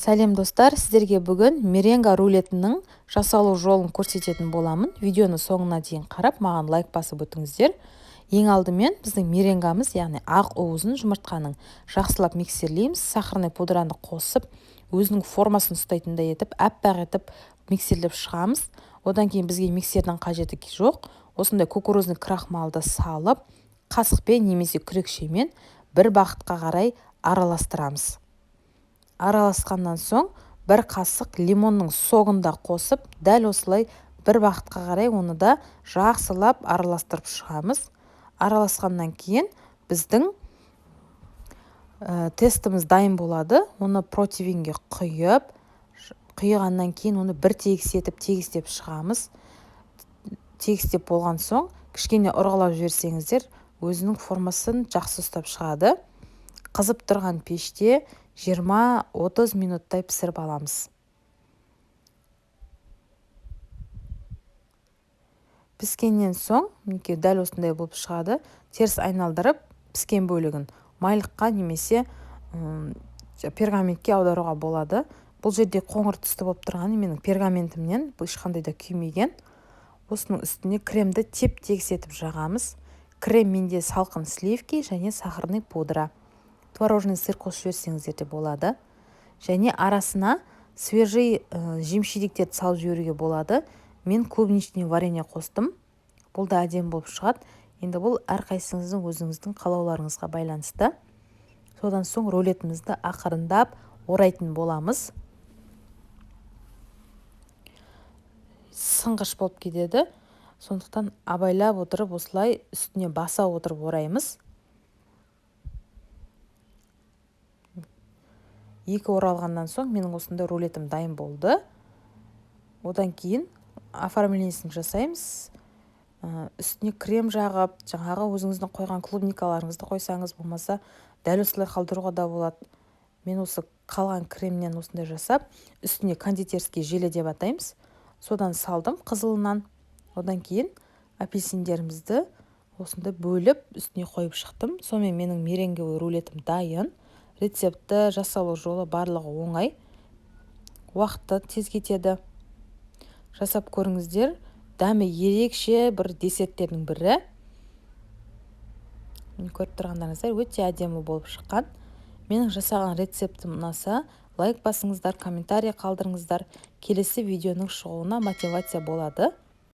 Сәлем достар, сіздерге бүгін меренга рулетінің жасалу жолын көрсететін боламын. Видеоны соңына дейін қарап, маған лайк басып өтіңіздер. Ең алдымен біздің меренгамыз, яғни ақ уызын жұмыртқаның жақсылап миксерлейміз. Сахарный пудраны қосып, өзінің формасын ұстайтындай етіп, аппақ етіп миксерлеп шығамыз. Одан кейін бізге миксердің қажеті жоқ. Осындай кукурузный крахмалды салып, қасықпен немесе күрекшемен бір бағытқа қарай араластырамыз. Араласқаннан соң бір қасық лимонның соғында қосып, дәл осылай бір бағытқа қарай оны да жақсылап араластырып шығамыз. Араласқаннан кейін біздің тестіміз дайын болады. Оны противенге құйғаннан кейін оны бір тегістеп шығамыз. Тегістеп болған соң кішкене ұрғылап жіберсеңіздер, өзінің формасын жақсы ұстап шығады. Қызып тұрған пеште 20-30 минуттай пісіріп аламыз. Піскеннен соң, дәл осындай болып шығады. Теріс айналдырып, піскен бөлігін майлыққа немесе пергаментке аударуға болады. Бұл жерде қоңыр түсті болып тұрғаны менің пергаментімнен, бұл ешқандай да күймеген. Осының үстіне кремді теп-тегіс етіп жағамыз. Крем менде салқын сливки және сахарный пудра. Творожный сыр қосып жіберсеңіздер де болады. Және арасына свежий жемшеліктерді салып жіберуге болады. Мен клубничный варенье қостым. Бұл да әдемі болып шығады. Енді бұл әрқайсыңыздың өзіңіздің қалауларыңызға байланысты. Содан соң рулетімізді ақырындап орайтын боламыз. Сынғыш болып кетеді. Сондықтан абайлап отырып, осылай үстіне баса отырып ораймыз. Екі оралғаннан соң менің осында рулетім дайын болды. Одан кейін оформлениесін жасаймыз. Үстіне крем жағып, жаңағы өзіңіздің қойған клубникаларыңызды қойсаңыз, болмаса дәл осылай қалдыруға да болады. Мен осы қалған кремнен осындай жасап, үстіне кондитерский желе деп атаймыз. Содан салдым қызылынан. Одан кейін апельсиндерімізді осында бөліп, үстіне қойып шықтым. Сонымен менің меренгелі рулетім дайын. Рецепті, жасалу жолы барлығы оңай. Уақытты тез кетеді. Жасап көріңіздер. Дәмі ерекше бір десерттердің бірі. Көріп тұрғандарыңыздар өте әдемі болып шыққан. Менің жасаған рецептім ұнаса, лайк басыңыздар, комментарий қалдырыңыздар. Келесі видеоның шығуына мотивация болады.